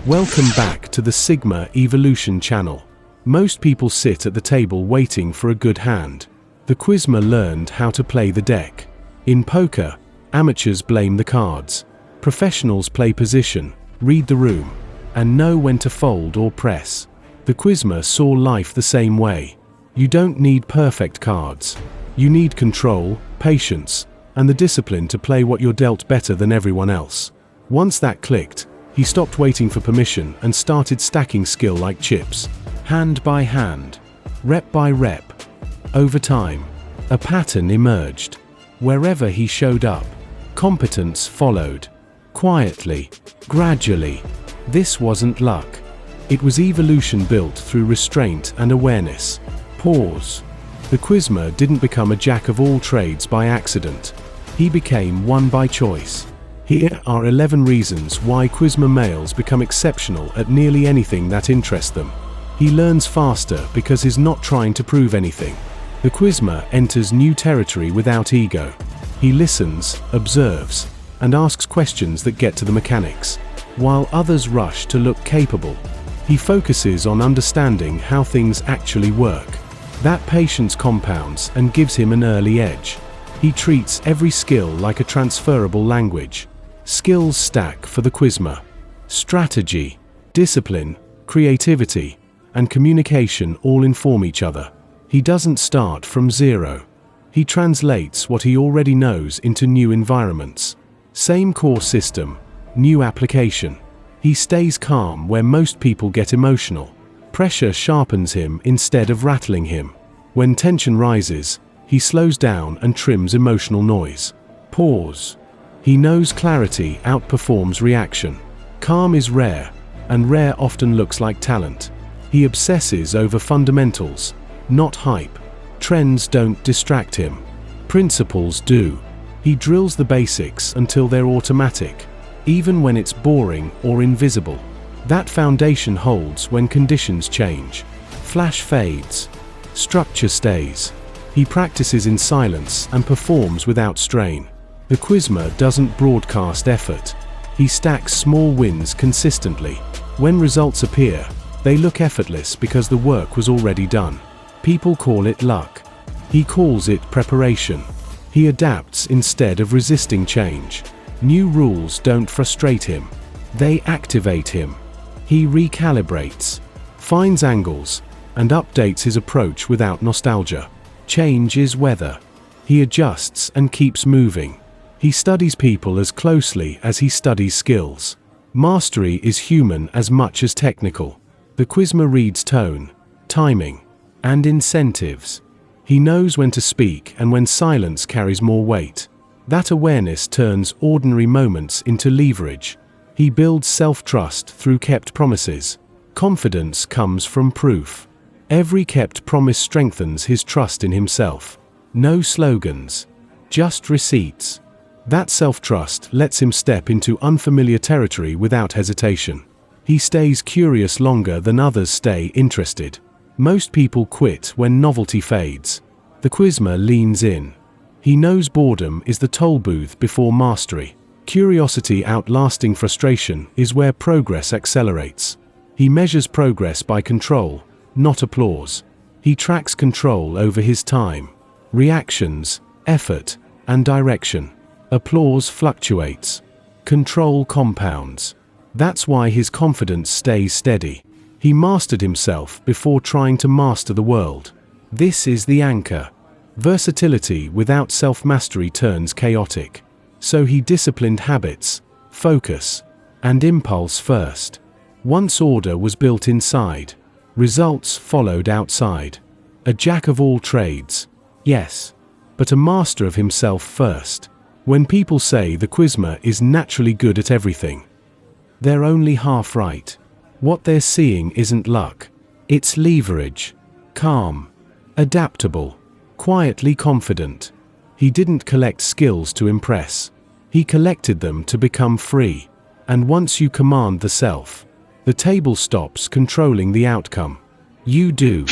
Welcome back to the Sigma Evolution channel. Most people sit at the table waiting for a good hand. The Quizma learned how to play the deck. In poker, amateurs blame the cards. Professionals play position, read the room, and know when to fold or press. The Quizma saw life the same way. You don't need perfect cards. You need control, patience, and the discipline to play what you're dealt better than everyone else. Once that clicked, he stopped waiting for permission and started stacking skill like chips. Hand by hand, rep by rep. Over time, a pattern emerged. Wherever he showed up, competence followed. Quietly, gradually. This wasn't luck. It was evolution built through restraint and awareness. Pause. The Quizma didn't become a jack of all trades by accident. He became one by choice. Here are 11 reasons why Quizma males become exceptional at nearly anything that interests them. He learns faster because he's not trying to prove anything. The Quizma enters new territory without ego. He listens, observes, and asks questions that get to the mechanics. While others rush to look capable, he focuses on understanding how things actually work. That patience compounds and gives him an early edge. He treats every skill like a transferable language. Skills stack for the Quizma. Strategy, discipline, creativity, and communication all inform each other. He doesn't start from zero. He translates what he already knows into new environments. Same core system, new application. He stays calm where most people get emotional. Pressure sharpens him instead of rattling him. When tension rises, he slows down and trims emotional noise. Pause. He knows clarity outperforms reaction. Calm is rare, and rare often looks like talent. He obsesses over fundamentals, not hype. Trends don't distract him. Principles do. He drills the basics until they're automatic, even when it's boring or invisible. That foundation holds when conditions change. Flash fades. Structure stays. He practices in silence and performs without strain. The Quizma doesn't broadcast effort. He stacks small wins consistently. When results appear, they look effortless because the work was already done. People call it luck. He calls it preparation. He adapts instead of resisting change. New rules don't frustrate him. They activate him. He recalibrates, finds angles, and updates his approach without nostalgia. Change is weather. He adjusts and keeps moving. He studies people as closely as he studies skills. Mastery is human as much as technical. The Quizma reads tone, timing, and incentives. He knows when to speak and when silence carries more weight. That awareness turns ordinary moments into leverage. He builds self-trust through kept promises. Confidence comes from proof. Every kept promise strengthens his trust in himself. No slogans, just receipts. That self-trust lets him step into unfamiliar territory without hesitation. He stays curious longer than others stay interested. Most people quit when novelty fades. The Quizma leans in. He knows boredom is the toll booth before mastery. Curiosity outlasting frustration is where progress accelerates. He measures progress by control, not applause. He tracks control over his time, reactions, effort, and direction. Applause fluctuates. Control compounds. That's why his confidence stays steady. He mastered himself before trying to master the world. This is the anchor. Versatility without self-mastery turns chaotic. So he disciplined habits, focus, and impulse first. Once order was built inside, results followed outside. A jack of all trades, yes, but a master of himself first. When people say the Quizma is naturally good at everything, they're only half right. What they're seeing isn't luck. It's leverage. Calm, adaptable, quietly confident. He didn't collect skills to impress. He collected them to become free. And once you command the self, the table stops controlling the outcome. You do.